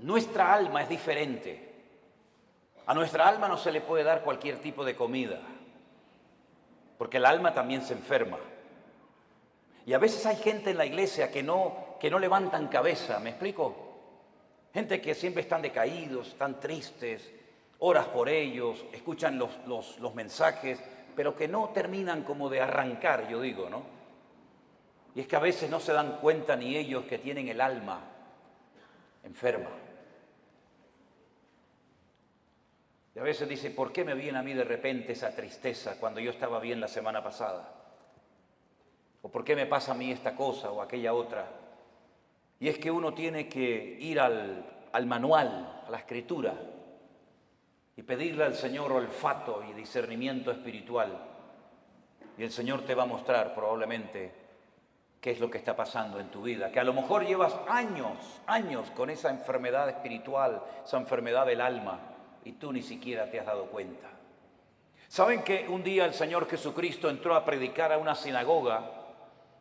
Nuestra alma es diferente. A nuestra alma no se le puede dar cualquier tipo de comida, porque el alma también se enferma. Y a veces hay gente en la iglesia que no levantan cabeza, ¿me explico? Gente que siempre están decaídos, están tristes, oras por ellos, escuchan los mensajes, pero que no terminan como de arrancar, yo digo, ¿no? Y es que a veces no se dan cuenta ni ellos que tienen el alma enferma. Y a veces dice, ¿por qué me viene a mí de repente esa tristeza cuando yo estaba bien la semana pasada? ¿O por qué me pasa a mí esta cosa o aquella otra? Y es que uno tiene que ir al manual, a la escritura, y pedirle al Señor olfato y discernimiento espiritual. Y el Señor te va a mostrar probablemente qué es lo que está pasando en tu vida. Que a lo mejor llevas años con esa enfermedad espiritual, esa enfermedad del alma, y tú ni siquiera te has dado cuenta. ¿Saben que un día el Señor Jesucristo entró a predicar a una sinagoga?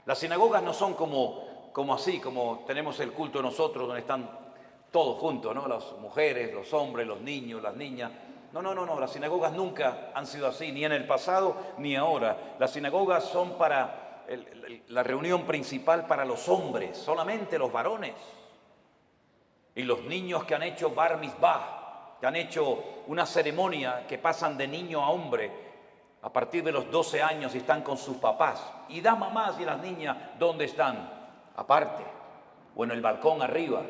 Las sinagogas no son como así, como tenemos el culto nosotros, donde están todos juntos, ¿no? Las mujeres, los hombres, los niños, las niñas. No, las sinagogas nunca han sido así, ni en el pasado ni ahora. Las sinagogas son para la reunión principal para los hombres, solamente los varones. Y los niños que han hecho bar mitzvah, que han hecho una ceremonia que pasan de niño a hombre a partir de los 12 años y están con sus papás. Y las mamás y las niñas, ¿dónde están? Aparte, o en el balcón arriba,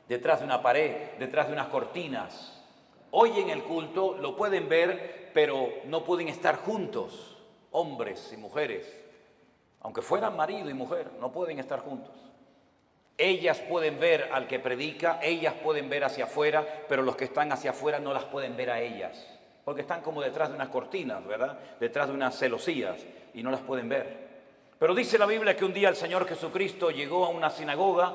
detrás de una pared, detrás de unas cortinas. Hoy en el culto lo pueden ver, pero no pueden estar juntos, hombres y mujeres. Aunque fueran marido y mujer, no pueden estar juntos. Ellas pueden ver al que predica, ellas pueden ver hacia afuera, pero los que están hacia afuera no las pueden ver a ellas, porque están como detrás de unas cortinas, ¿verdad? Detrás de unas celosías y no las pueden ver. Pero dice la Biblia que un día el Señor Jesucristo llegó a una sinagoga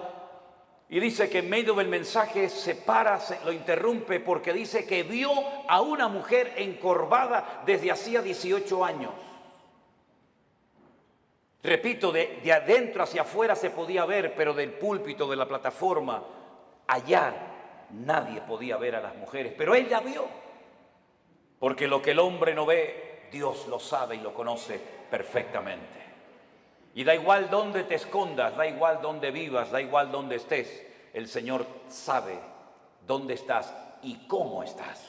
y dice que en medio del mensaje se para, lo interrumpe porque dice que vio a una mujer encorvada desde hacía 18 años. Repito, de adentro hacia afuera se podía ver, pero del púlpito, de la plataforma, allá nadie podía ver a las mujeres. Pero él la vio, porque lo que el hombre no ve, Dios lo sabe y lo conoce perfectamente. Y da igual dónde te escondas, da igual dónde vivas, da igual dónde estés, el Señor sabe dónde estás y cómo estás.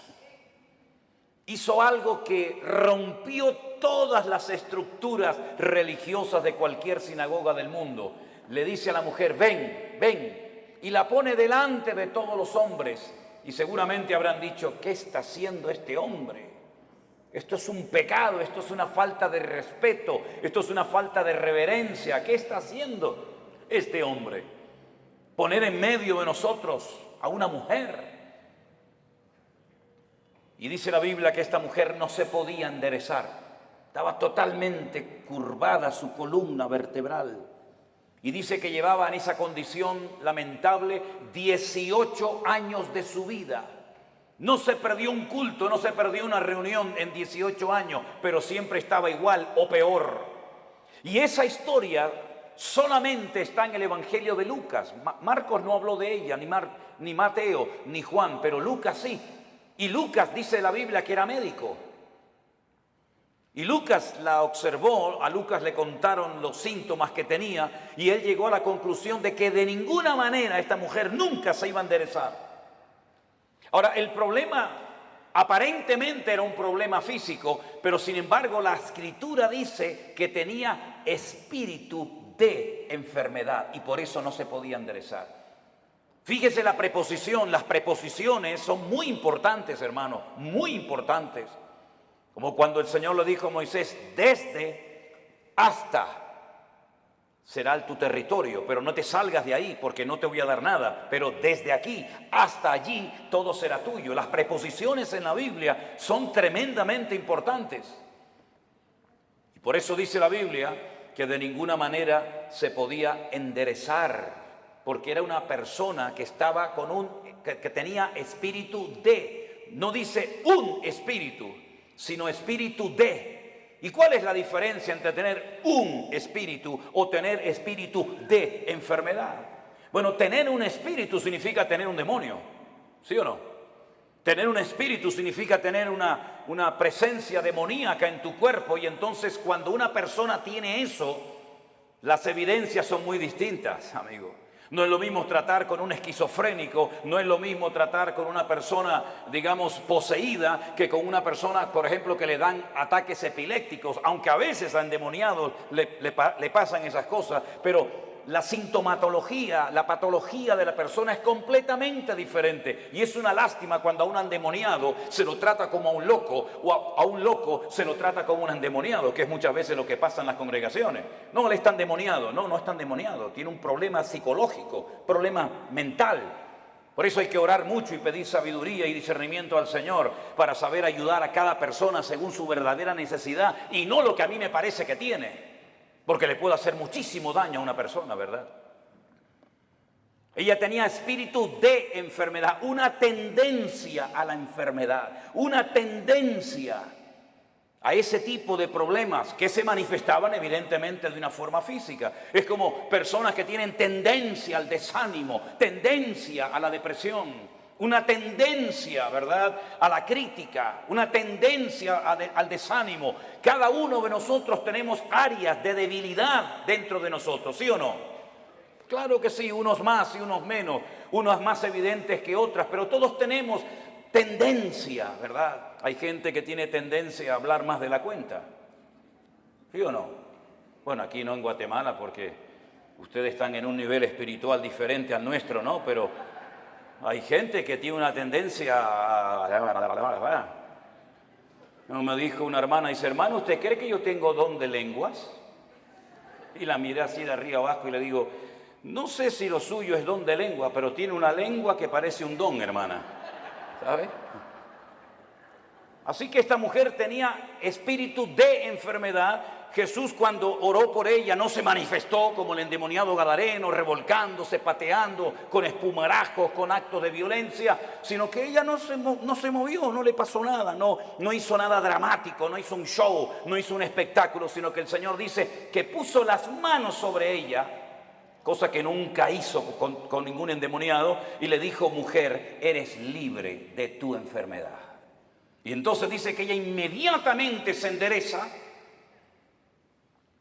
Hizo algo que rompió todas las estructuras religiosas de cualquier sinagoga del mundo. Le dice a la mujer, ven, y la pone delante de todos los hombres. Y seguramente habrán dicho, ¿qué está haciendo este hombre? Esto es un pecado, esto es una falta de respeto, esto es una falta de reverencia. ¿Qué está haciendo este hombre? Poner en medio de nosotros a una mujer. Y dice la Biblia que esta mujer no se podía enderezar. Estaba totalmente curvada su columna vertebral. Y dice que llevaba en esa condición lamentable 18 años de su vida. No se perdió un culto, no se perdió una reunión en 18 años, pero siempre estaba igual o peor. Y esa historia solamente está en el Evangelio de Lucas. Marcos no habló de ella, ni Mateo, ni Juan, pero Lucas sí. Y Lucas dice la Biblia que era médico. Y Lucas la observó, a Lucas le contaron los síntomas que tenía y él llegó a la conclusión de que de ninguna manera esta mujer nunca se iba a enderezar. Ahora, el problema aparentemente era un problema físico, pero sin embargo la Escritura dice que tenía espíritu de enfermedad y por eso no se podía enderezar. Fíjese la preposición, las preposiciones son muy importantes, hermano, muy importantes. Como cuando el Señor le dijo a Moisés, desde hasta será tu territorio, pero no te salgas de ahí porque no te voy a dar nada, pero desde aquí hasta allí todo será tuyo. Las preposiciones en la Biblia son tremendamente importantes. Y por eso dice la Biblia que de ninguna manera se podía enderezar, porque era una persona que estaba que tenía espíritu de, no dice un espíritu, sino espíritu de. ¿Y cuál es la diferencia entre tener un espíritu o tener espíritu de enfermedad? Bueno, tener un espíritu significa tener un demonio. ¿Sí o no? Tener un espíritu significa tener una presencia demoníaca en tu cuerpo, y entonces cuando una persona tiene eso, las evidencias son muy distintas, amigo. No es lo mismo tratar con un esquizofrénico, no es lo mismo tratar con una persona, digamos, poseída, que con una persona, por ejemplo, que le dan ataques epilépticos, aunque a veces a endemoniados le pasan esas cosas, pero la sintomatología, la patología de la persona es completamente diferente, y es una lástima cuando a un endemoniado se lo trata como a un loco, o a un loco se lo trata como un endemoniado, que es muchas veces lo que pasa en las congregaciones. No, él está endemoniado. No está endemoniado, tiene un problema psicológico, problema mental. Por eso hay que orar mucho y pedir sabiduría y discernimiento al Señor para saber ayudar a cada persona según su verdadera necesidad, y no lo que a mí me parece que tiene. Porque le puede hacer muchísimo daño a una persona, ¿verdad? Ella tenía espíritu de enfermedad, una tendencia a la enfermedad, una tendencia a ese tipo de problemas que se manifestaban evidentemente de una forma física. Es como personas que tienen tendencia al desánimo, tendencia a la depresión, una tendencia, ¿verdad?, a la crítica, una tendencia al desánimo. Cada uno de nosotros tenemos áreas de debilidad dentro de nosotros, ¿sí o no? Claro que sí, unos más y unos menos, unas más evidentes que otras, pero todos tenemos tendencia, ¿verdad? Hay gente que tiene tendencia a hablar más de la cuenta, ¿sí o no? Bueno, aquí no en Guatemala, porque ustedes están en un nivel espiritual diferente al nuestro, ¿no? Pero hay gente que tiene una tendencia a... Me dijo una hermana, dice: hermano, ¿usted cree que yo tengo don de lenguas? Y la miré así de arriba abajo y le digo: no sé si lo suyo es don de lengua, pero tiene una lengua que parece un don, hermana. ¿Sabe? Así que esta mujer tenía espíritu de enfermedad. Jesús, cuando oró por ella, no se manifestó como el endemoniado gadareno, revolcándose, pateando, con espumarajos, con actos de violencia, sino que ella no se movió, no le pasó nada, no hizo nada dramático, no hizo un show, no hizo un espectáculo, sino que el Señor dice que puso las manos sobre ella, cosa que nunca hizo con ningún endemoniado, y le dijo: mujer, eres libre de tu enfermedad. Y entonces dice que ella inmediatamente se endereza.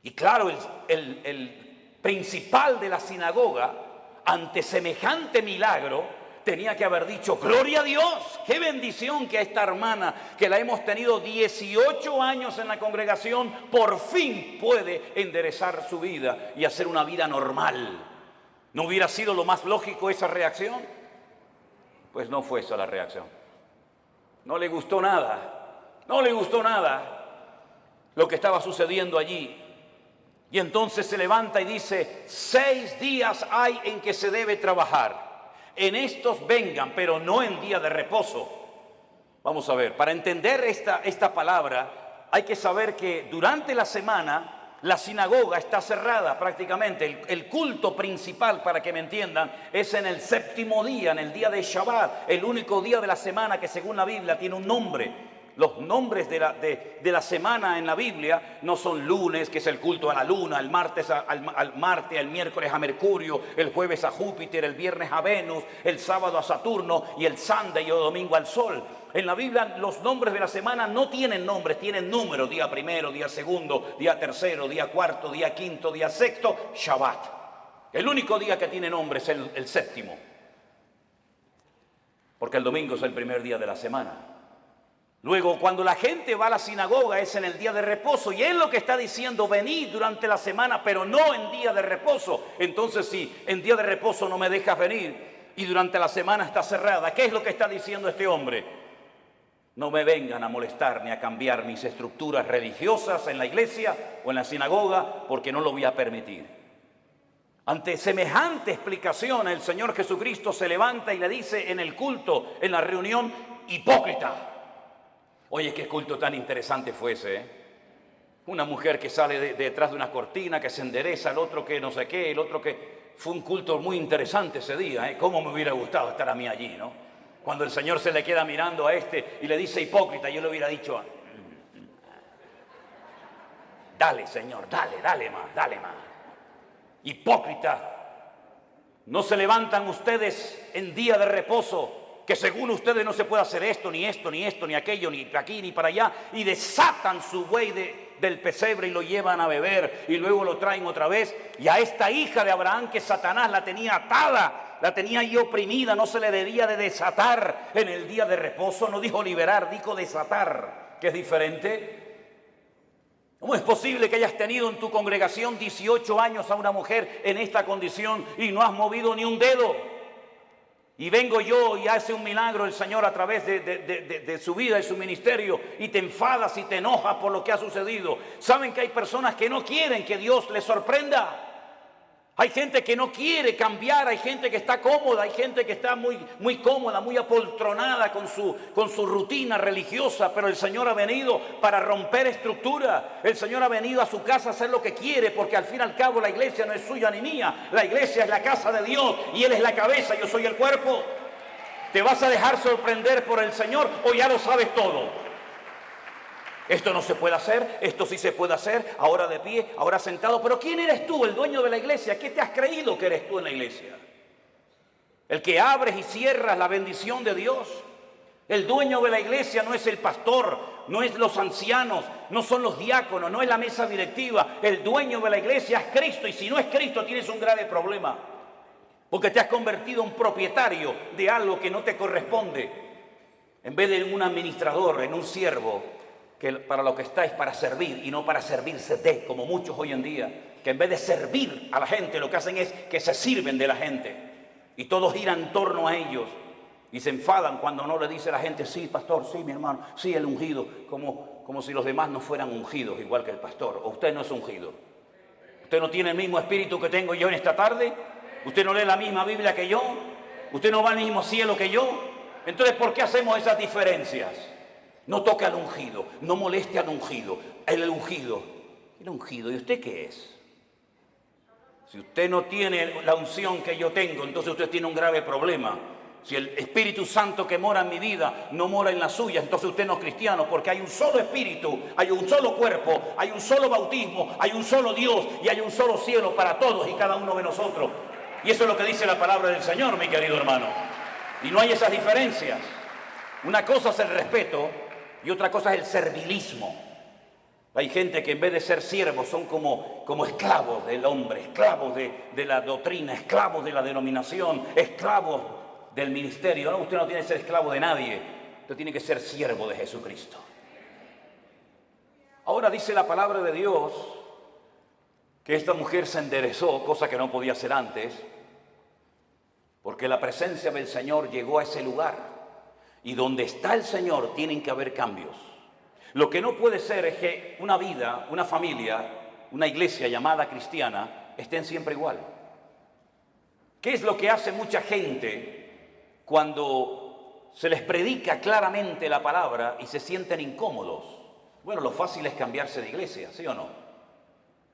Y claro, el principal de la sinagoga, ante semejante milagro, tenía que haber dicho: gloria a Dios, qué bendición que a esta hermana, que la hemos tenido 18 años en la congregación, por fin puede enderezar su vida y hacer una vida normal. ¿No hubiera sido lo más lógico esa reacción? Pues no fue esa la reacción. No le gustó nada, lo que estaba sucediendo allí. Y entonces se levanta y dice: 6 días hay en que se debe trabajar. En estos vengan, pero no en día de reposo. Vamos a ver, para entender esta palabra hay que saber que durante la semana la sinagoga está cerrada prácticamente. El culto principal, para que me entiendan, es en el 7º día, en el día de Shabbat, el único día de la semana que según la Biblia tiene un nombre. Los nombres de la semana en la Biblia no son lunes, que es el culto a la luna, el martes al Marte, el miércoles a Mercurio, el jueves a Júpiter, el viernes a Venus, el sábado a Saturno y el Sunday o domingo al Sol. En la Biblia los nombres de la semana no tienen nombres, tienen números: día primero, día segundo, día tercero, día cuarto, día quinto, día sexto, Shabbat. El único día que tiene nombre es el 7º, porque el domingo es el primer día de la semana. Luego, cuando la gente va a la sinagoga es en el día de reposo, y él lo que está diciendo: venid durante la semana, pero no en día de reposo. Entonces, si en día de reposo no me dejas venir y durante la semana está cerrada, ¿qué es lo que está diciendo este hombre? No me vengan a molestar ni a cambiar mis estructuras religiosas en la iglesia o en la sinagoga, porque no lo voy a permitir. Ante semejante explicación, el Señor Jesucristo se levanta y le dice en el culto, en la reunión: hipócrita. Oye, qué culto tan interesante fue ese, ¿eh? Una mujer que sale detrás de una cortina, que se endereza, el otro que no sé qué, el otro que... Fue un culto muy interesante ese día, ¿eh? Cómo me hubiera gustado estar a mí allí, ¿no? Cuando el Señor se le queda mirando a este y le dice hipócrita, yo le hubiera dicho: dale, Señor, dale más. Hipócrita, ¿no se levantan ustedes en día de reposo que según ustedes no se puede hacer esto, ni esto, ni esto, ni aquello, ni aquí, ni para allá, y desatan su buey del pesebre y lo llevan a beber, y luego lo traen otra vez, y a esta hija de Abraham que Satanás la tenía atada, la tenía ahí oprimida, no se le debía de desatar en el día de reposo, no dijo liberar, dijo desatar, que es diferente. ¿Cómo es posible que hayas tenido en tu congregación 18 años a una mujer en esta condición y no has movido ni un dedo? Y vengo yo y hace un milagro el Señor a través de su vida y su ministerio, y te enfadas y te enojas por lo que ha sucedido. ¿Saben que hay personas que no quieren que Dios les sorprenda? Hay gente que no quiere cambiar, hay gente que está cómoda, hay gente que está muy cómoda, muy apoltronada con su rutina religiosa, pero el Señor ha venido para romper estructura. El Señor ha venido a su casa a hacer lo que quiere, porque al fin y al cabo la iglesia no es suya ni mía, la iglesia es la casa de Dios y Él es la cabeza, yo soy el cuerpo. ¿Te vas a dejar sorprender por el Señor o ya lo sabes todo? Esto no se puede hacer, esto sí se puede hacer, ahora de pie, ahora sentado. Pero ¿quién eres tú, el dueño de la iglesia? ¿Qué te has creído que eres tú en la iglesia? El que abres y cierras la bendición de Dios. El dueño de la iglesia no es el pastor, no es los ancianos, no son los diáconos, no es la mesa directiva. El dueño de la iglesia es Cristo, y si no es Cristo tienes un grave problema. Porque te has convertido en propietario de algo que no te corresponde. En vez de un administrador, en un siervo, que para lo que está es para servir y no para servirse de, como muchos hoy en día, que en vez de servir a la gente lo que hacen es que se sirven de la gente y todo gira en torno a ellos y se enfadan cuando no le dice a la gente, sí pastor, sí mi hermano, sí el ungido, como si los demás no fueran ungidos igual que el pastor. O usted no es ungido, usted no tiene el mismo espíritu que tengo yo en esta tarde, usted no lee la misma Biblia que yo, usted no va al mismo cielo que yo. Entonces ¿por qué hacemos esas diferencias? No toque al ungido, no moleste al ungido. El ungido, ¿y usted qué es? Si usted no tiene la unción que yo tengo, entonces usted tiene un grave problema. Si el Espíritu Santo que mora en mi vida no mora en la suya, entonces usted no es cristiano, porque hay un solo Espíritu, hay un solo cuerpo, hay un solo bautismo, hay un solo Dios y hay un solo cielo para todos y cada uno de nosotros. Y eso es lo que dice la palabra del Señor, mi querido hermano. Y no hay esas diferencias. Una cosa es el respeto y otra cosa es el servilismo. Hay gente que en vez de ser siervos son como esclavos del hombre, esclavos de la doctrina, esclavos de la denominación, esclavos del ministerio. No, usted no tiene que ser esclavo de nadie, usted tiene que ser siervo de Jesucristo. Ahora dice la palabra de Dios que esta mujer se enderezó, cosa que no podía hacer antes, porque la presencia del Señor llegó a ese lugar. Y donde está el Señor tienen que haber cambios. Lo que no puede ser es que una vida, una familia, una iglesia llamada cristiana estén siempre igual. ¿Qué es lo que hace mucha gente cuando se les predica claramente la palabra y se sienten incómodos? Bueno, lo fácil es cambiarse de iglesia, ¿sí o no?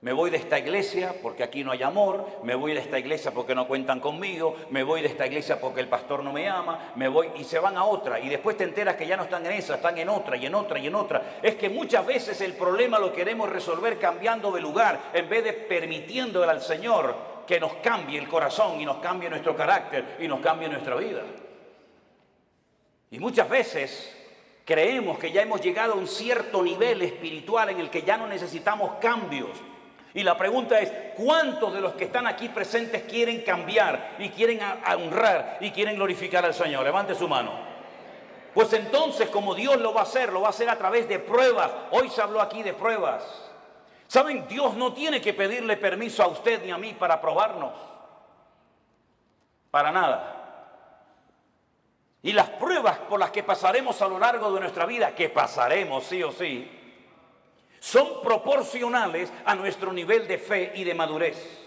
Me voy de esta iglesia porque aquí no hay amor, me voy de esta iglesia porque no cuentan conmigo, me voy de esta iglesia porque el pastor no me ama, me voy y se van a otra y después te enteras que ya no están en esa, están en otra y en otra y en otra. Es que muchas veces el problema lo queremos resolver cambiando de lugar en vez de permitiéndole al Señor que nos cambie el corazón y nos cambie nuestro carácter y nos cambie nuestra vida. Y muchas veces creemos que ya hemos llegado a un cierto nivel espiritual en el que ya no necesitamos cambios. Y la pregunta es, ¿cuántos de los que están aquí presentes quieren cambiar y quieren honrar y quieren glorificar al Señor? Levante su mano. Pues entonces, como Dios lo va a hacer a través de pruebas. Hoy se habló aquí de pruebas. ¿Saben? Dios no tiene que pedirle permiso a usted ni a mí para probarnos. Para nada. Y las pruebas por las que pasaremos a lo largo de nuestra vida, que pasaremos sí o sí, son proporcionales a nuestro nivel de fe y de madurez.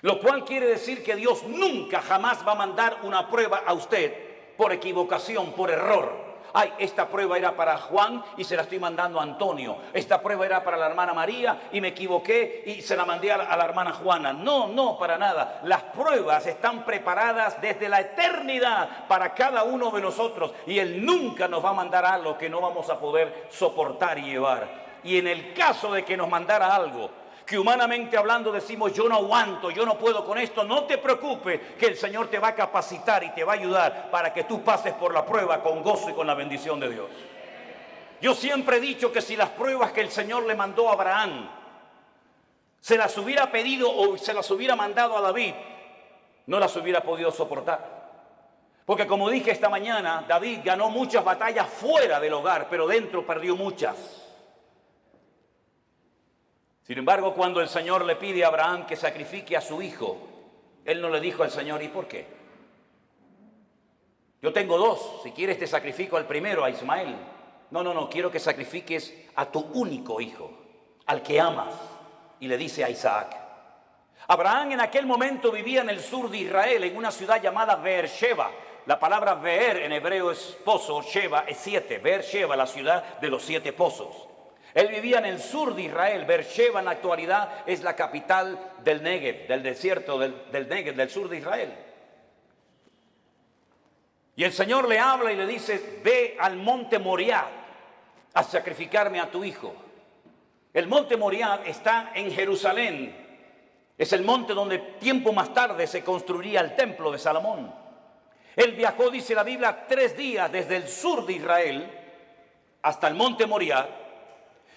Lo cual quiere decir que Dios nunca jamás va a mandar una prueba a usted por equivocación, por error. Ay, esta prueba era para Juan y se la estoy mandando a Antonio. Esta prueba era para la hermana María y me equivoqué y se la mandé a la hermana Juana. No, para nada. Las pruebas están preparadas desde la eternidad para cada uno de nosotros. Y Él nunca nos va a mandar algo que no vamos a poder soportar y llevar. Y en el caso de que nos mandara algo que humanamente hablando decimos, yo no aguanto, yo no puedo con esto, no te preocupes, que el Señor te va a capacitar y te va a ayudar para que tú pases por la prueba con gozo y con la bendición de Dios. Yo siempre he dicho que si las pruebas que el Señor le mandó a Abraham se las hubiera pedido o se las hubiera mandado a David, no las hubiera podido soportar. Porque como dije esta mañana, David ganó muchas batallas fuera del hogar, pero dentro perdió muchas. Sin embargo, cuando el Señor le pide a Abraham que sacrifique a su hijo, él no le dijo al Señor, ¿y por qué? Yo tengo dos, si quieres te sacrifico al primero, a Ismael. No, quiero que sacrifiques a tu único hijo, al que amas. Y le dice a Isaac. Abraham en aquel momento vivía en el sur de Israel, en una ciudad llamada Beersheba. La palabra Beer en hebreo es pozo, Sheba es 7. Beersheba, la ciudad de los 7 pozos. Él vivía en el sur de Israel. Beersheba en la actualidad es la capital del Negev, del desierto del Negev, del sur de Israel. Y el Señor le habla y le dice, ve al monte Moriah a sacrificarme a tu hijo. El monte Moriah está en Jerusalén. Es el monte donde tiempo más tarde se construiría el templo de Salomón. Él viajó, dice la Biblia, 3 días desde el sur de Israel hasta el monte Moriah.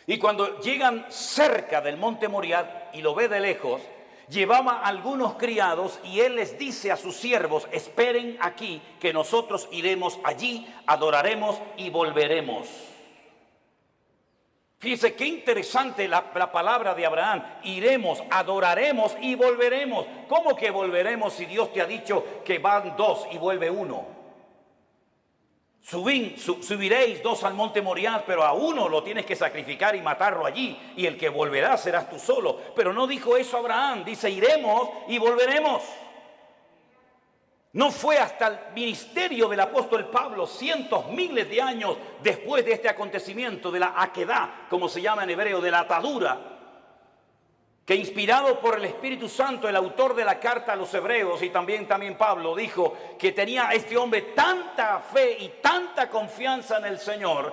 Y cuando llegan cerca del monte Moriah y lo ve de lejos, llevaba a algunos criados y él les dice a sus siervos, esperen aquí que nosotros iremos allí, adoraremos y volveremos. Fíjese qué interesante la palabra de Abraham. Iremos, adoraremos y volveremos. ¿Cómo que volveremos si Dios te ha dicho que van 2 y vuelve 1? Subiréis 2 al monte Moriah, pero a uno lo tienes que sacrificar y matarlo allí, y el que volverá serás tú solo. Pero no dijo eso Abraham, dice iremos y volveremos. No fue hasta el ministerio del apóstol Pablo, cientos, miles de años después de este acontecimiento, de la aquedá, como se llama en hebreo, de la atadura, que inspirado por el Espíritu Santo, el autor de la carta a los hebreos y también Pablo dijo que tenía este hombre tanta fe y tanta confianza en el Señor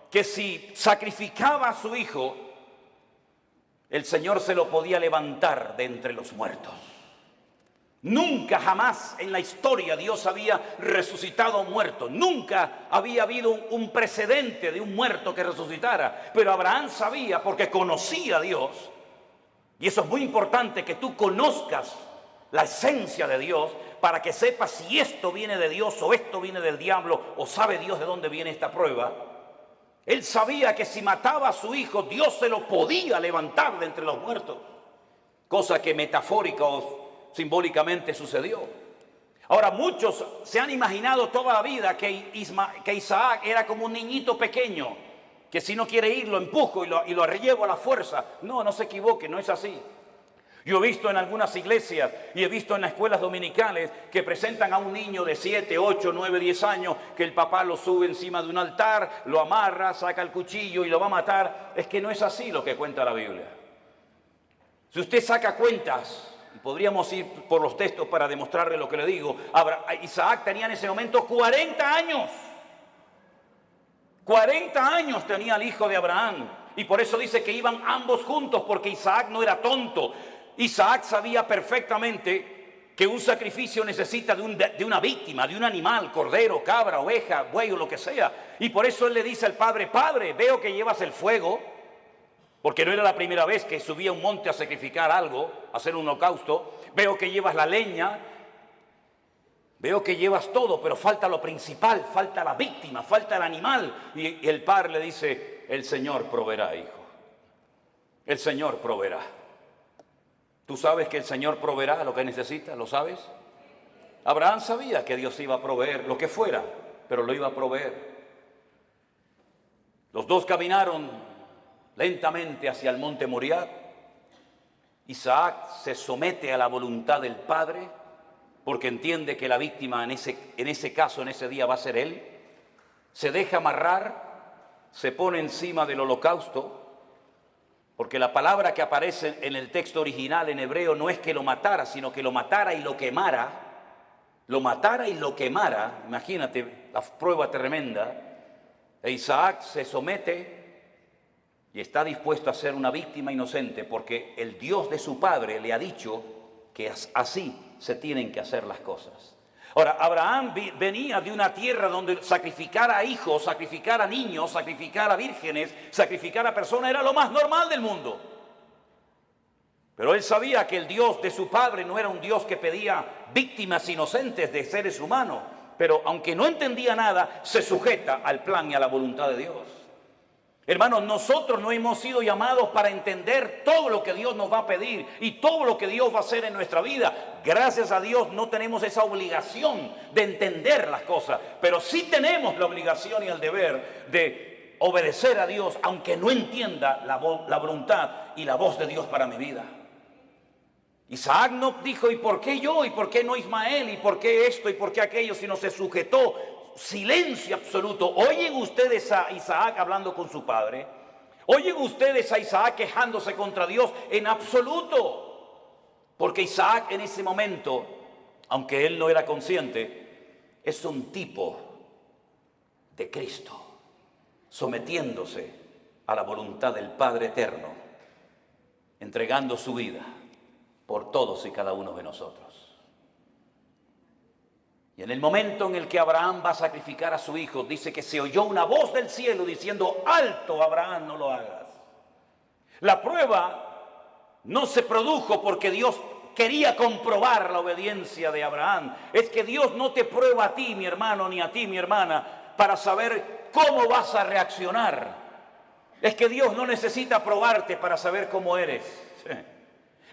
que si sacrificaba a su hijo, el Señor se lo podía levantar de entre los muertos. Nunca jamás en la historia Dios había resucitado a un muerto. Nunca había habido un precedente de un muerto que resucitara. Pero Abraham sabía, porque conocía a Dios. Y eso es muy importante, que tú conozcas la esencia de Dios para que sepas si esto viene de Dios o esto viene del diablo o sabe Dios de dónde viene esta prueba. Él sabía que si mataba a su hijo, Dios se lo podía levantar de entre los muertos. Cosa que metafórica o simbólicamente sucedió. Ahora, muchos se han imaginado toda la vida que Isaac era como un niñito pequeño, que si no quiere ir lo empujo y lo llevo a la fuerza. No se equivoque, no es así. Yo he visto en algunas iglesias y he visto en las escuelas dominicales que presentan a un niño de 7, 8, 9, 10 años, que el papá lo sube encima de un altar, lo amarra, saca el cuchillo y lo va a matar. Es que no es así lo que cuenta la Biblia. Si usted saca cuentas, y podríamos ir por los textos para demostrarle lo que le digo, Isaac tenía en ese momento 40 años. 40 años tenía el hijo de Abraham. Y por eso dice que iban ambos juntos, porque Isaac no era tonto. Isaac sabía perfectamente que un sacrificio necesita de una víctima, de un animal, cordero, cabra, oveja, buey o lo que sea. Y por eso él le dice al padre, padre, veo que llevas el fuego, porque no era la primera vez que subía a un monte a sacrificar algo, a hacer un holocausto. Veo que llevas la leña, veo que llevas todo, pero falta lo principal, falta la víctima, falta el animal. Y el padre le dice, el Señor proveerá, hijo. El Señor proveerá. ¿Tú sabes que el Señor proveerá lo que necesitas? ¿Lo sabes? Abraham sabía que Dios iba a proveer lo que fuera, pero lo iba a proveer. Los dos caminaron lentamente hacia el monte Moriah. Isaac se somete a la voluntad del padre, porque entiende que la víctima en ese caso, en ese día, va a ser él. Se deja amarrar, se pone encima del holocausto, porque la palabra que aparece en el texto original en hebreo no es que lo matara, sino que lo matara y lo quemara. Lo matara y lo quemara. Imagínate la prueba tremenda. E Isaac se somete y está dispuesto a ser una víctima inocente porque el Dios de su padre le ha dicho que así se tienen que hacer las cosas. Ahora, Abraham venía de una tierra donde sacrificar a hijos, sacrificar a niños, sacrificar a vírgenes, sacrificar a personas era lo más normal del mundo. Pero él sabía que el Dios de su padre no era un Dios que pedía víctimas inocentes de seres humanos. Pero aunque no entendía nada, se sujeta al plan y a la voluntad de Dios. Hermanos, nosotros no hemos sido llamados para entender todo lo que Dios nos va a pedir y todo lo que Dios va a hacer en nuestra vida. Gracias a Dios no tenemos esa obligación de entender las cosas, pero sí tenemos la obligación y el deber de obedecer a Dios, aunque no entienda la voluntad y la voz de Dios para mi vida. Isaac no dijo, ¿y por qué yo? ¿Y por qué no Ismael? ¿Y por qué esto? ¿Y por qué aquello? Sino se sujetó. Silencio absoluto. Oyen ustedes a Isaac hablando con su padre. Oyen ustedes a Isaac quejándose contra Dios. En absoluto. Porque Isaac en ese momento, aunque él no era consciente, es un tipo de Cristo, sometiéndose a la voluntad del Padre eterno, entregando su vida por todos y cada uno de nosotros. Y en el momento en el que Abraham va a sacrificar a su hijo, dice que se oyó una voz del cielo diciendo, alto Abraham, no lo hagas. La prueba no se produjo porque Dios quería comprobar la obediencia de Abraham. Es que Dios no te prueba a ti, mi hermano, ni a ti, mi hermana, para saber cómo vas a reaccionar. Es que Dios no necesita probarte para saber cómo eres.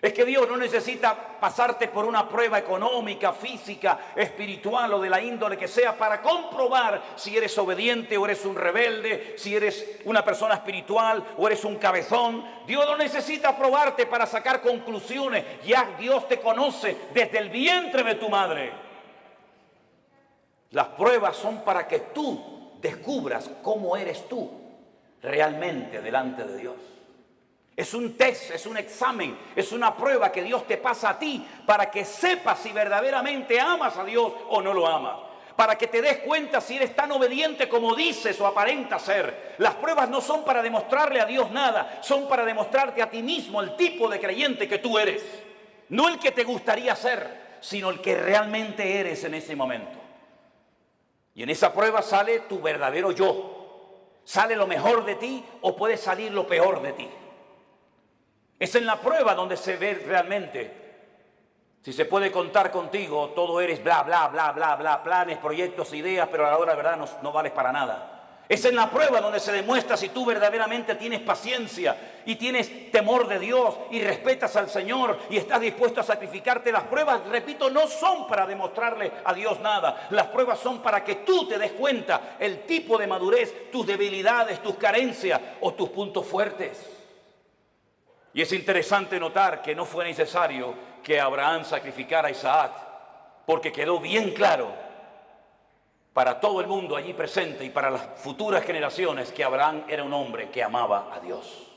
Es que Dios no necesita pasarte por una prueba económica, física, espiritual o de la índole que sea para comprobar si eres obediente o eres un rebelde, si eres una persona espiritual o eres un cabezón. Dios no necesita probarte para sacar conclusiones. Ya Dios te conoce desde el vientre de tu madre. Las pruebas son para que tú descubras cómo eres tú realmente delante de Dios. Es un test, es un examen, es una prueba que Dios te pasa a ti para que sepas si verdaderamente amas a Dios o no lo amas. Para que te des cuenta si eres tan obediente como dices o aparentas ser. Las pruebas no son para demostrarle a Dios nada, son para demostrarte a ti mismo el tipo de creyente que tú eres. No el que te gustaría ser, sino el que realmente eres en ese momento. Y en esa prueba sale tu verdadero yo. Sale lo mejor de ti o puede salir lo peor de ti. Es en la prueba donde se ve realmente si se puede contar contigo. Todo eres bla, bla, bla, bla, bla, planes, proyectos, ideas, pero a la hora de verdad no vales para nada. Es en la prueba donde se demuestra si tú verdaderamente tienes paciencia y tienes temor de Dios y respetas al Señor y estás dispuesto a sacrificarte. Las pruebas, repito, no son para demostrarle a Dios nada. Las pruebas son para que tú te des cuenta el tipo de madurez, tus debilidades, tus carencias o tus puntos fuertes. Y es interesante notar que no fue necesario que Abraham sacrificara a Isaac, porque quedó bien claro para todo el mundo allí presente y para las futuras generaciones que Abraham era un hombre que amaba a Dios.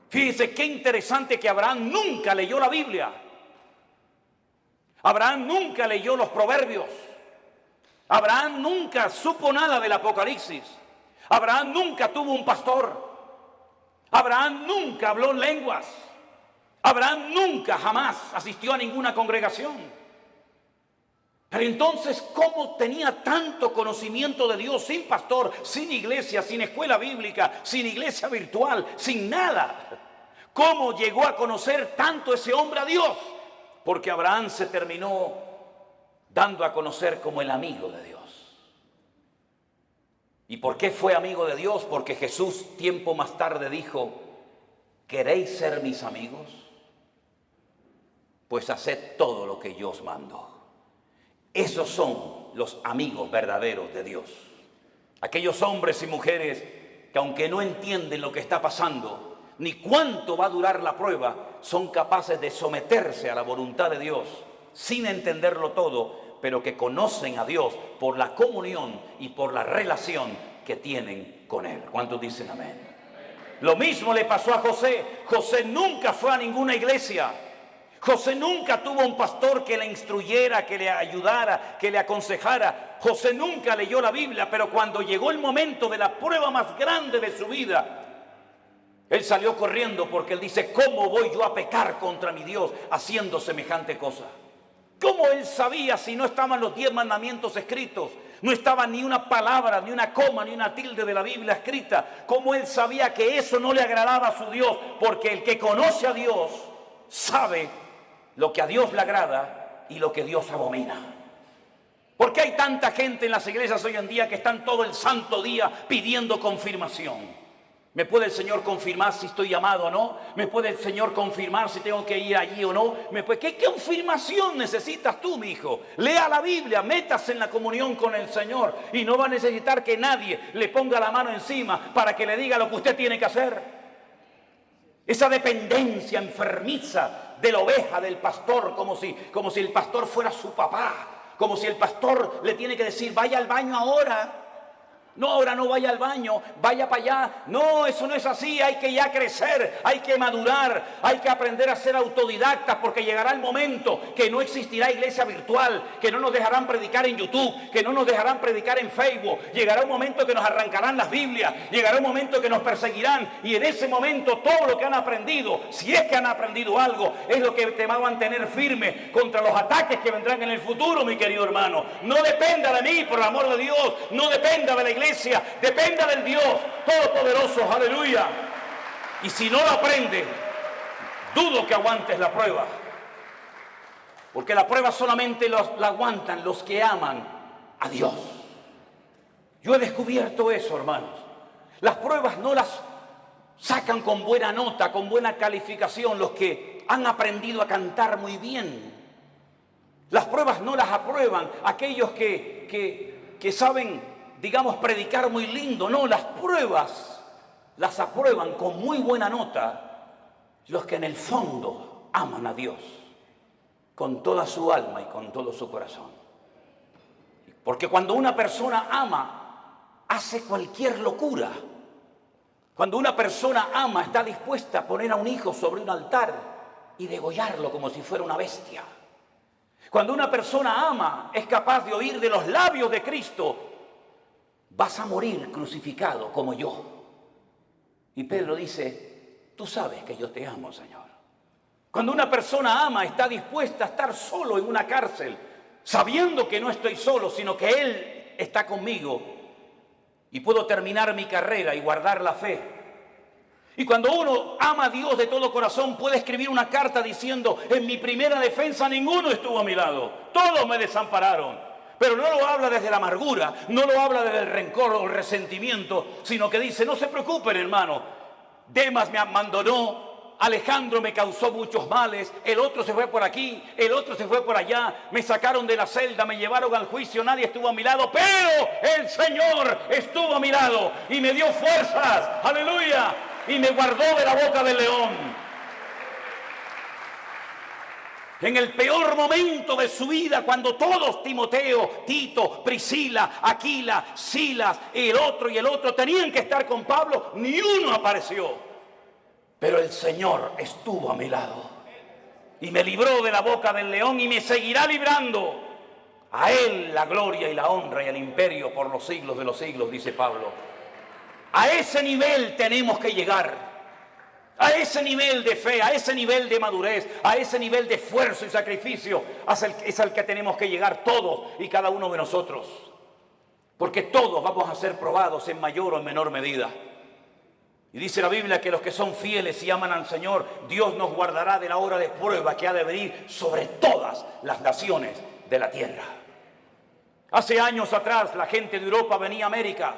Fíjense qué interesante que Abraham nunca leyó la Biblia. Abraham nunca leyó los Proverbios. Abraham nunca supo nada del Apocalipsis. Abraham nunca tuvo un pastor. Abraham nunca habló en lenguas. Abraham nunca, jamás asistió a ninguna congregación. Pero entonces, ¿cómo tenía tanto conocimiento de Dios sin pastor, sin iglesia, sin escuela bíblica, sin iglesia virtual, sin nada? ¿Cómo llegó a conocer tanto ese hombre a Dios? Porque Abraham se terminó dando a conocer como el amigo de Dios. ¿Y por qué fue amigo de Dios? Porque Jesús tiempo más tarde dijo, ¿queréis ser mis amigos? Pues haced todo lo que yo os mando. Esos son los amigos verdaderos de Dios. Aquellos hombres y mujeres que aunque no entienden lo que está pasando, ni cuánto va a durar la prueba, son capaces de someterse a la voluntad de Dios sin entenderlo todo, pero que conocen a Dios por la comunión y por la relación que tienen con Él. ¿Cuántos dicen amén? Lo mismo le pasó a José. José nunca fue a ninguna iglesia. José nunca tuvo un pastor que le instruyera, que le ayudara, que le aconsejara. José nunca leyó la Biblia, pero cuando llegó el momento de la prueba más grande de su vida, Él salió corriendo porque él dice, ¿cómo voy yo a pecar contra mi Dios haciendo semejante cosa? ¿Cómo él sabía si no estaban los 10 mandamientos escritos? No estaba ni una palabra, ni una coma, ni una tilde de la Biblia escrita. ¿Cómo él sabía que eso no le agradaba a su Dios? Porque el que conoce a Dios sabe lo que a Dios le agrada y lo que Dios abomina. ¿Por qué hay tanta gente en las iglesias hoy en día que están todo el santo día pidiendo confirmación? ¿Me puede el Señor confirmar si estoy llamado o no? ¿Me puede el Señor confirmar si tengo que ir allí o no? ¿Qué confirmación necesitas tú, mi hijo? Lea la Biblia, métase en la comunión con el Señor y no va a necesitar que nadie le ponga la mano encima para que le diga lo que usted tiene que hacer. Esa dependencia enfermiza de la oveja, del pastor, como si el pastor fuera su papá, como si el pastor le tiene que decir, vaya al baño ahora. No, ahora no vaya al baño, vaya para allá. No, eso no es así, hay que ya crecer, hay que madurar, hay que aprender a ser autodidactas, porque llegará el momento que no existirá iglesia virtual, que no nos dejarán predicar en YouTube, que no nos dejarán predicar en Facebook. Llegará un momento que nos arrancarán las Biblias, llegará un momento que nos perseguirán, y en ese momento todo lo que han aprendido, si es que han aprendido algo, es lo que te va a mantener firme contra los ataques que vendrán en el futuro, mi querido hermano. No dependa de mí, por el amor de Dios, no dependa de la iglesia, dependa del Dios Todopoderoso, aleluya. Y si no lo aprende, dudo que aguantes la prueba, porque la prueba solamente la aguantan los que aman a Dios. Yo he descubierto eso, hermanos. Las pruebas no las sacan con buena nota, con buena calificación los que han aprendido a cantar muy bien. Las pruebas no las aprueban aquellos que saben, digamos, predicar muy lindo. No, las pruebas las aprueban con muy buena nota los que en el fondo aman a Dios con toda su alma y con todo su corazón. Porque cuando una persona ama, hace cualquier locura. Cuando una persona ama, está dispuesta a poner a un hijo sobre un altar y degollarlo como si fuera una bestia. Cuando una persona ama, es capaz de oír de los labios de Cristo, vas a morir crucificado como yo. Y Pedro dice, tú sabes que yo te amo, Señor. Cuando una persona ama, está dispuesta a estar solo en una cárcel, sabiendo que no estoy solo, sino que Él está conmigo y puedo terminar mi carrera y guardar la fe. Y cuando uno ama a Dios de todo corazón, puede escribir una carta diciendo, en mi primera defensa ninguno estuvo a mi lado, todos me desampararon. Pero no lo habla desde la amargura, no lo habla desde el rencor o el resentimiento, sino que dice, no se preocupen, hermano, Demas me abandonó, Alejandro me causó muchos males, el otro se fue por aquí, el otro se fue por allá, me sacaron de la celda, me llevaron al juicio, nadie estuvo a mi lado, pero el Señor estuvo a mi lado y me dio fuerzas, aleluya, y me guardó de la boca del león. En el peor momento de su vida, cuando todos, Timoteo, Tito, Priscila, Aquila, Silas, el otro tenían que estar con Pablo, ni uno apareció. Pero el Señor estuvo a mi lado y me libró de la boca del león y me seguirá librando. A Él la gloria y la honra y el imperio por los siglos de los siglos, dice Pablo. A ese nivel tenemos que llegar. A ese nivel de fe, a ese nivel de madurez, a ese nivel de esfuerzo y sacrificio es al que tenemos que llegar todos y cada uno de nosotros. Porque todos vamos a ser probados en mayor o en menor medida. Y dice la Biblia que los que son fieles y aman al Señor, Dios nos guardará de la hora de prueba que ha de venir sobre todas las naciones de la tierra. Hace años atrás la gente de Europa venía a América,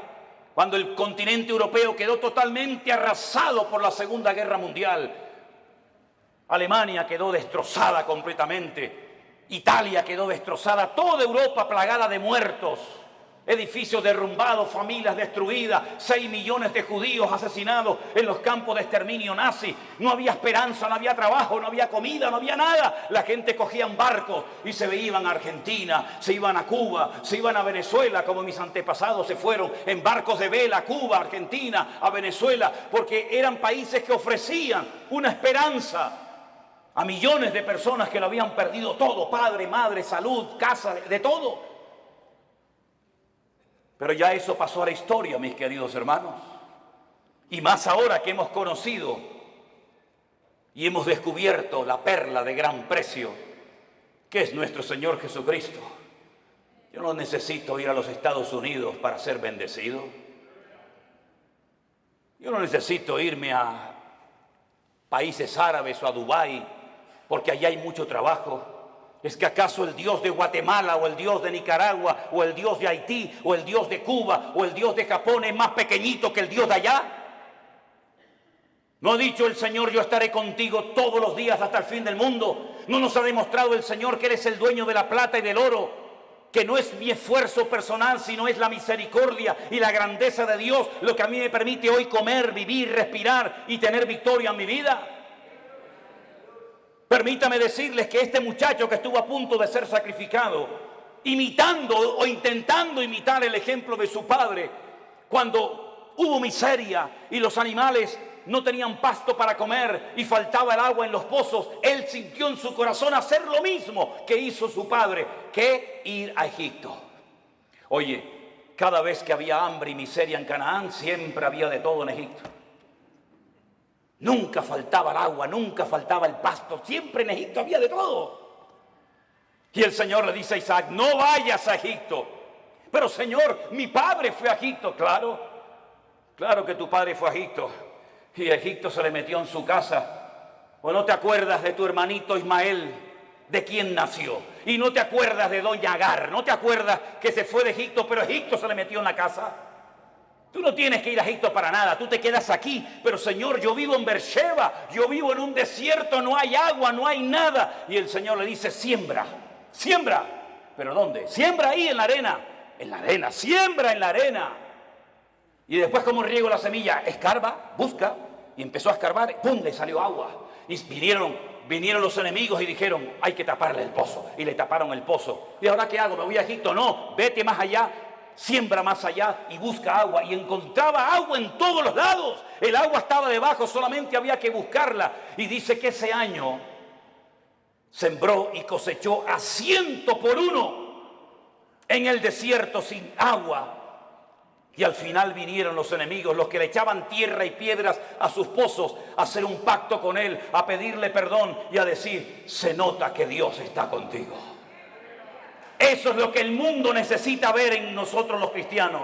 cuando el continente europeo quedó totalmente arrasado por la Segunda Guerra Mundial. Alemania quedó destrozada completamente, Italia quedó destrozada, toda Europa plagada de muertos, edificios derrumbados, familias destruidas, 6 millones de judíos asesinados en los campos de exterminio nazi. No había esperanza, no había trabajo, no había comida, no había nada. La gente cogía barcos y se iban a Argentina, se iban a Cuba, se iban a Venezuela, como mis antepasados se fueron en barcos de vela a Cuba, Argentina, a Venezuela, porque eran países que ofrecían una esperanza a millones de personas que lo habían perdido todo, padre, madre, salud, casa, de todo. Pero ya eso pasó a la historia, mis queridos hermanos. Y más ahora que hemos conocido y hemos descubierto la perla de gran precio, que es nuestro Señor Jesucristo. Yo no necesito ir a los Estados Unidos para ser bendecido. Yo no necesito irme a países árabes o a Dubái, porque allá hay mucho trabajo. ¿Es que acaso el Dios de Guatemala o el Dios de Nicaragua o el Dios de Haití o el Dios de Cuba o el Dios de Japón es más pequeñito que el Dios de allá? ¿No ha dicho el Señor, yo estaré contigo todos los días hasta el fin del mundo? ¿No nos ha demostrado el Señor que Él es el dueño de la plata y del oro? Que no es mi esfuerzo personal, sino es la misericordia y la grandeza de Dios lo que a mí me permite hoy comer, vivir, respirar y tener victoria en mi vida. Permítame decirles que este muchacho que estuvo a punto de ser sacrificado, imitando o intentando imitar el ejemplo de su padre, cuando hubo miseria y los animales no tenían pasto para comer y faltaba el agua en los pozos, él sintió en su corazón hacer lo mismo que hizo su padre, que ir a Egipto. Oye, cada vez que había hambre y miseria en Canaán, siempre había de todo en Egipto. Nunca faltaba el agua, nunca faltaba el pasto, siempre en Egipto había de todo. Y el Señor le dice a Isaac, no vayas a Egipto. Pero Señor, mi padre fue a Egipto. Claro que tu padre fue a Egipto. Y Egipto se le metió en su casa. ¿O no te acuerdas de tu hermanito Ismael, de quién nació? Y no te acuerdas de doña Agar, no te acuerdas que se fue de Egipto, pero Egipto se le metió en la casa. Tú no tienes que ir a Egipto para nada, tú te quedas aquí. Pero Señor, yo vivo en Beersheba, yo vivo en un desierto, no hay agua, no hay nada. Y el Señor le dice, siembra. ¿Pero dónde? Siembra ahí en la arena, siembra en la arena. Y después, como riego la semilla, escarba, busca, y empezó a escarbar, ¡pum!, le salió agua. Y vinieron los enemigos y dijeron, hay que taparle el pozo. Y le taparon el pozo. ¿Y ahora qué hago? ¿Me voy a Egipto? No, vete más allá. Siembra más allá y busca agua. Y encontraba agua en todos los lados. El agua estaba debajo, solamente había que buscarla. Y dice que ese año sembró y cosechó a 100 por 1 en el desierto sin agua. Y al final vinieron los enemigos, los que le echaban tierra y piedras a sus pozos, a hacer un pacto con él, a pedirle perdón y a decir, se nota que Dios está contigo. Eso es lo que el mundo necesita ver en nosotros los cristianos.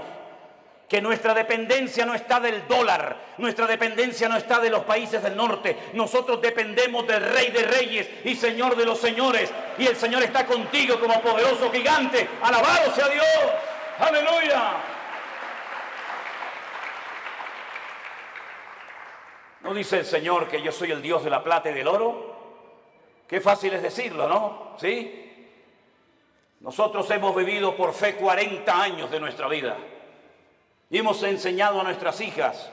Que nuestra dependencia no está del dólar, nuestra dependencia no está de los países del norte. Nosotros dependemos del Rey de Reyes y Señor de los señores. Y el Señor está contigo como poderoso gigante. ¡Alabado sea Dios! ¡Aleluya! ¿No dice el Señor que yo soy el Dios de la plata y del oro? Qué fácil es decirlo, ¿no? ¿Sí? Nosotros hemos vivido por fe 40 años de nuestra vida y hemos enseñado a nuestras hijas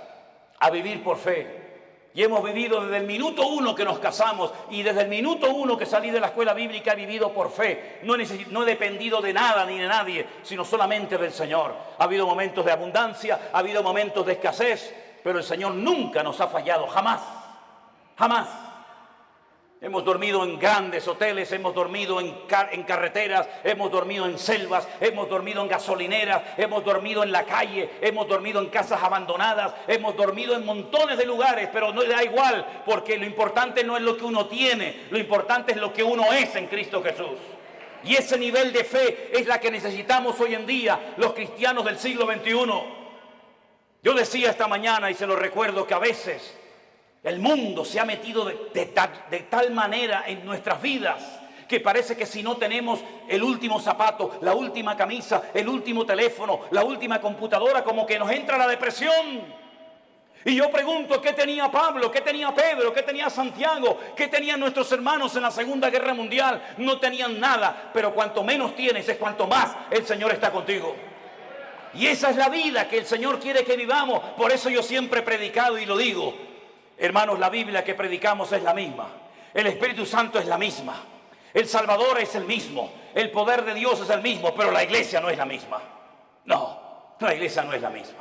a vivir por fe. Y hemos vivido desde el minuto 1 que nos casamos y desde el minuto 1 que salí de la escuela bíblica he vivido por fe. No he dependido de nada ni de nadie, sino solamente del Señor. Ha habido momentos de abundancia, ha habido momentos de escasez, pero el Señor nunca nos ha fallado, jamás, jamás. Hemos dormido en grandes hoteles, hemos dormido en carreteras, hemos dormido en selvas, hemos dormido en gasolineras, hemos dormido en la calle, hemos dormido en casas abandonadas, hemos dormido en montones de lugares, pero no da igual, porque lo importante no es lo que uno tiene, lo importante es lo que uno es en Cristo Jesús. Y ese nivel de fe es la que necesitamos hoy en día los cristianos del siglo XXI. Yo decía esta mañana y se lo recuerdo que a veces el mundo se ha metido de tal manera en nuestras vidas que parece que si no tenemos el último zapato, la última camisa, el último teléfono, la última computadora, como que nos entra la depresión. Y yo pregunto, ¿qué tenía Pablo? ¿Qué tenía Pedro? ¿Qué tenía Santiago? ¿Qué tenían nuestros hermanos en la Segunda Guerra Mundial? No tenían nada, pero cuanto menos tienes es cuanto más el Señor está contigo. Y esa es la vida que el Señor quiere que vivamos. Por eso yo siempre he predicado y lo digo. Hermanos, la Biblia que predicamos es la misma. El Espíritu Santo es la misma. El Salvador es el mismo. El poder de Dios es el mismo, pero la iglesia no es la misma. No, la iglesia no es la misma.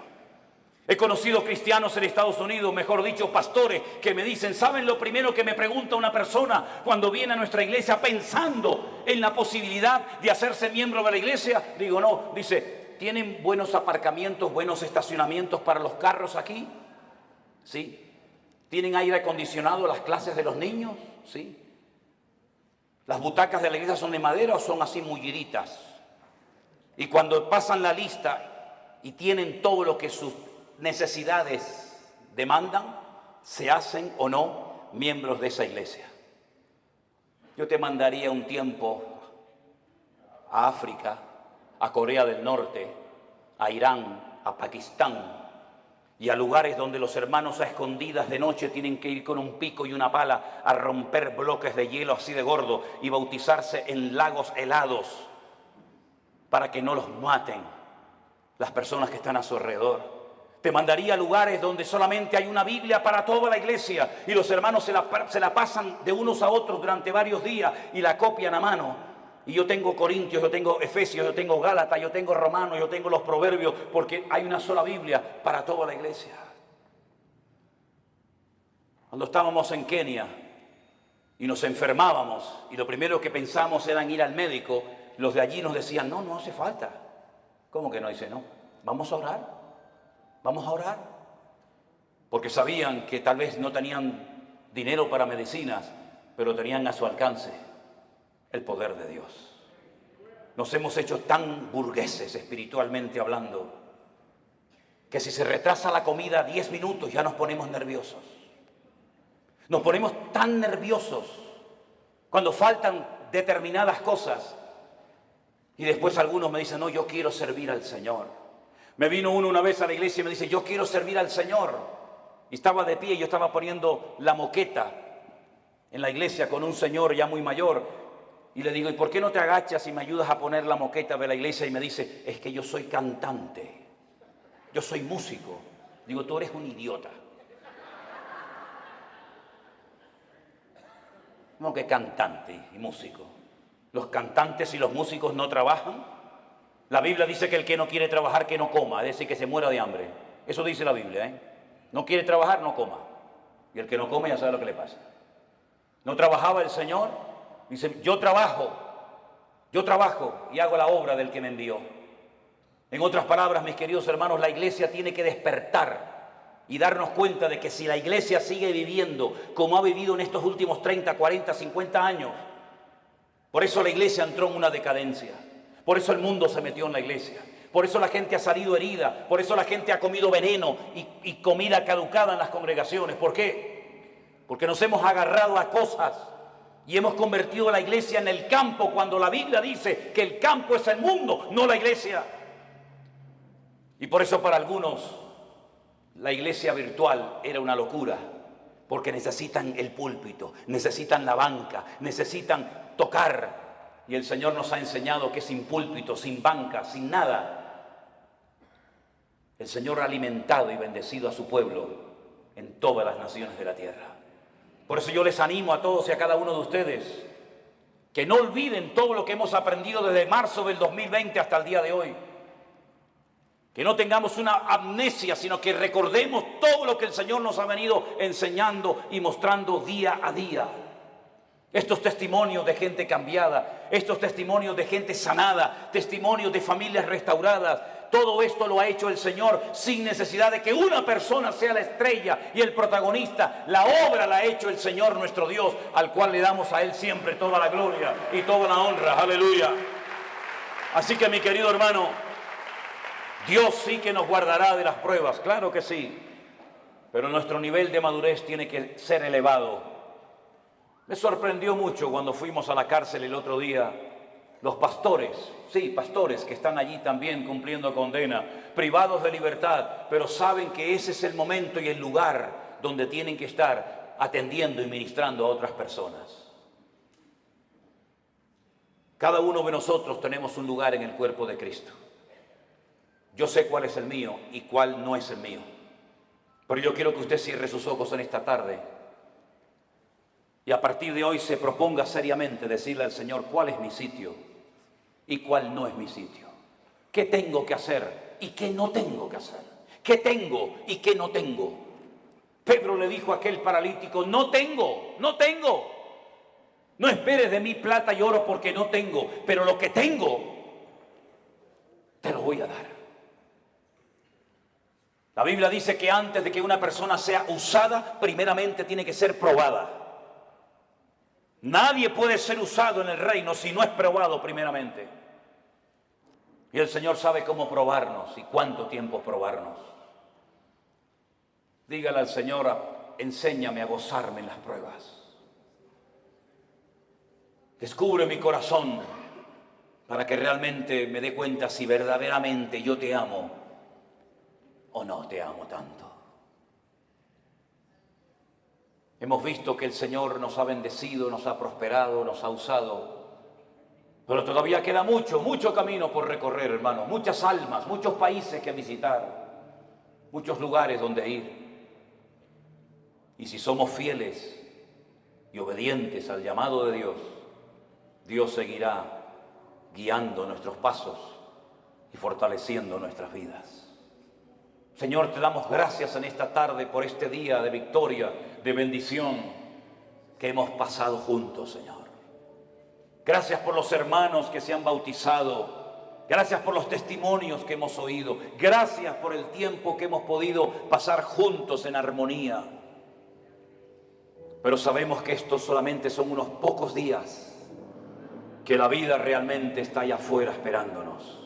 He conocido cristianos en Estados Unidos, mejor dicho, pastores, que me dicen, ¿saben lo primero que me pregunta una persona cuando viene a nuestra iglesia pensando en la posibilidad de hacerse miembro de la iglesia? Digo, no, dice, ¿tienen buenos aparcamientos, buenos estacionamientos para los carros aquí? ¿sí? ¿Tienen aire acondicionado las clases de los niños? ¿Sí? ¿Las butacas de la iglesia son de madera o son así mulliditas? Y cuando pasan la lista y tienen todo lo que sus necesidades demandan, ¿se hacen o no miembros de esa iglesia? Yo te mandaría un tiempo a África, a Corea del Norte, a Irán, a Pakistán, y a lugares donde los hermanos a escondidas de noche tienen que ir con un pico y una pala a romper bloques de hielo así de gordo y bautizarse en lagos helados para que no los maten las personas que están a su alrededor. Te mandaría a lugares donde solamente hay una Biblia para toda la iglesia y los hermanos se la pasan de unos a otros durante varios días y la copian a mano. Y yo tengo Corintios, yo tengo Efesios, yo tengo Gálatas, yo tengo Romanos, yo tengo los Proverbios, porque hay una sola Biblia para toda la iglesia. Cuando estábamos en Kenia y nos enfermábamos y lo primero que pensamos era en ir al médico, los de allí nos decían, no, no hace falta. ¿Cómo que no? Dice, no, vamos a orar, vamos a orar. Porque sabían que tal vez no tenían dinero para medicinas, pero tenían a su alcance el poder de Dios. Nos hemos hecho tan burgueses espiritualmente hablando que si se retrasa la comida 10 minutos ya nos ponemos nerviosos. Nos ponemos tan nerviosos cuando faltan determinadas cosas y después algunos me dicen, no, yo quiero servir al Señor. Me vino uno una vez a la iglesia y me dice, yo quiero servir al Señor. Y estaba de pie y yo estaba poniendo la moqueta en la iglesia con un señor ya muy mayor. Y le digo, ¿y por qué no te agachas y me ayudas a poner la moqueta de la iglesia? Y me dice, es que yo soy cantante, yo soy músico. Digo, tú eres un idiota. ¿Cómo que cantante y músico? ¿Los cantantes y los músicos no trabajan? La Biblia dice que el que no quiere trabajar, que no coma, es decir, que se muera de hambre. Eso dice la Biblia, ¿eh? No quiere trabajar, no coma. Y el que no come ya sabe lo que le pasa. ¿No trabajaba el Señor? Dice, yo trabajo y hago la obra del que me envió. En otras palabras, mis queridos hermanos, la iglesia tiene que despertar y darnos cuenta de que si la iglesia sigue viviendo como ha vivido en estos últimos 30, 40, 50 años, por eso la iglesia entró en una decadencia, por eso el mundo se metió en la iglesia, por eso la gente ha salido herida, por eso la gente ha comido veneno y comida caducada en las congregaciones. ¿Por qué? Porque nos hemos agarrado a cosas y hemos convertido la iglesia en el campo, cuando la Biblia dice que el campo es el mundo, no la iglesia. Y por eso para algunos la iglesia virtual era una locura, porque necesitan el púlpito, necesitan la banca, necesitan tocar. Y el Señor nos ha enseñado que sin púlpito, sin banca, sin nada, el Señor ha alimentado y bendecido a su pueblo en todas las naciones de la tierra. Por eso yo les animo a todos y a cada uno de ustedes que no olviden todo lo que hemos aprendido desde marzo del 2020 hasta el día de hoy. Que no tengamos una amnesia, sino que recordemos todo lo que el Señor nos ha venido enseñando y mostrando día a día. Estos testimonios de gente cambiada, estos testimonios de gente sanada, testimonios de familias restauradas, todo esto lo ha hecho el Señor sin necesidad de que una persona sea la estrella y el protagonista. La obra la ha hecho el Señor nuestro Dios, al cual le damos a Él siempre toda la gloria y toda la honra. Aleluya. Así que, mi querido hermano, Dios sí que nos guardará de las pruebas, claro que sí, pero nuestro nivel de madurez tiene que ser elevado. Me sorprendió mucho cuando fuimos a la cárcel el otro día, los pastores, sí, pastores que están allí también cumpliendo condena, privados de libertad, pero saben que ese es el momento y el lugar donde tienen que estar atendiendo y ministrando a otras personas. Cada uno de nosotros tenemos un lugar en el cuerpo de Cristo. Yo sé cuál es el mío y cuál no es el mío. Pero yo quiero que usted cierre sus ojos en esta tarde y a partir de hoy se proponga seriamente decirle al Señor cuál es mi sitio y cuál no es mi sitio. ¿Qué tengo que hacer y qué no tengo que hacer? ¿Qué tengo y qué no tengo? Pedro le dijo a aquel paralítico, no tengo. No esperes de mí plata y oro porque no tengo, pero lo que tengo te lo voy a dar. La Biblia dice que antes de que una persona sea usada, primeramente tiene que ser probada. Nadie puede ser usado en el reino si no es probado primeramente. Y el Señor sabe cómo probarnos y cuánto tiempo probarnos. Dígale al Señor, enséñame a gozarme en las pruebas. Descubre mi corazón para que realmente me dé cuenta si verdaderamente yo te amo o no te amo tanto. Hemos visto que el Señor nos ha bendecido, nos ha prosperado, nos ha usado, pero todavía queda mucho camino por recorrer, hermanos, muchas almas, muchos países que visitar, muchos lugares donde ir. Y si somos fieles y obedientes al llamado de Dios, Dios seguirá guiando nuestros pasos y fortaleciendo nuestras vidas. Señor, te damos gracias en esta tarde por este día de victoria, de bendición que hemos pasado juntos, Señor. Gracias por los hermanos que se han bautizado. Gracias por los testimonios que hemos oído. Gracias por el tiempo que hemos podido pasar juntos en armonía. Pero sabemos que estos solamente son unos pocos días, que la vida realmente está allá afuera esperándonos.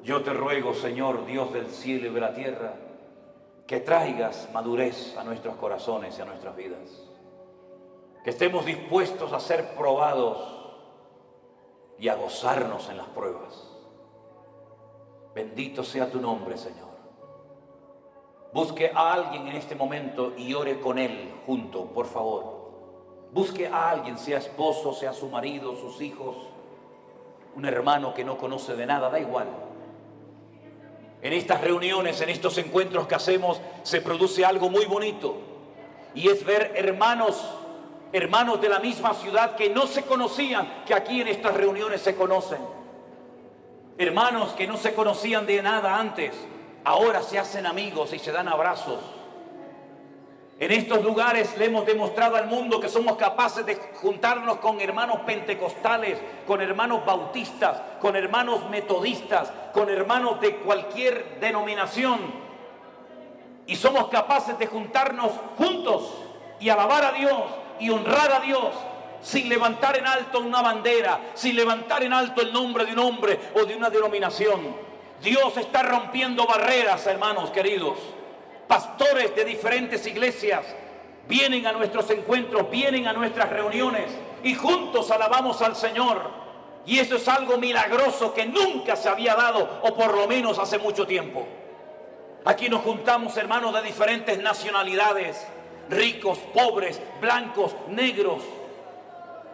Yo te ruego, Señor, Dios del cielo y de la tierra, que traigas madurez a nuestros corazones y a nuestras vidas. Que estemos dispuestos a ser probados y a gozarnos en las pruebas. Bendito sea tu nombre, Señor. Busque a alguien en este momento y ore con él junto, por favor. Busque a alguien, sea esposo, sea su marido, sus hijos, un hermano que no conoce de nada, da igual. En estas reuniones, en estos encuentros que hacemos, se produce algo muy bonito. Y es ver hermanos de la misma ciudad que no se conocían, que aquí en estas reuniones se conocen. Hermanos que no se conocían de nada antes, ahora se hacen amigos y se dan abrazos. En estos lugares le hemos demostrado al mundo que somos capaces de juntarnos con hermanos pentecostales, con hermanos bautistas, con hermanos metodistas, con hermanos de cualquier denominación. Y somos capaces de juntarnos juntos y alabar a Dios y honrar a Dios sin levantar en alto una bandera, sin levantar en alto el nombre de un hombre o de una denominación. Dios está rompiendo barreras, hermanos queridos. Pastores de diferentes iglesias vienen a nuestros encuentros, vienen a nuestras reuniones y juntos alabamos al Señor. Y eso es algo milagroso que nunca se había dado, o por lo menos hace mucho tiempo. Aquí nos juntamos hermanos de diferentes nacionalidades, ricos, pobres, blancos, negros,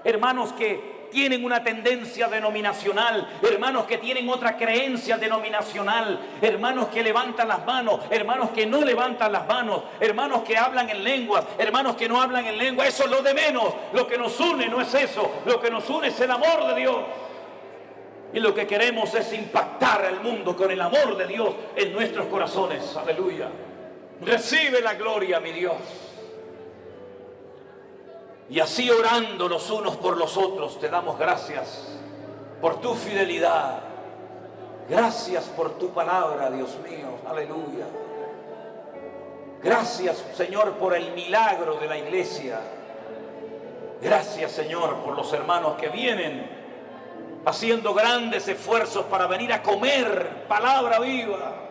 hermanos que tienen una tendencia denominacional, hermanos que tienen otra creencia denominacional, hermanos que levantan las manos, hermanos que no levantan las manos, hermanos que hablan en lenguas, hermanos que no hablan en lengua. Eso es lo de menos. Lo que nos une no es eso, lo que nos une es el amor de Dios. Y lo que queremos es impactar al mundo con el amor de Dios en nuestros corazones. Aleluya. Recibe la gloria, mi Dios. Y así orando los unos por los otros, te damos gracias por tu fidelidad. Gracias por tu palabra, Dios mío. Aleluya. Gracias, Señor, por el milagro de la iglesia. Gracias, Señor, por los hermanos que vienen haciendo grandes esfuerzos para venir a comer palabra viva.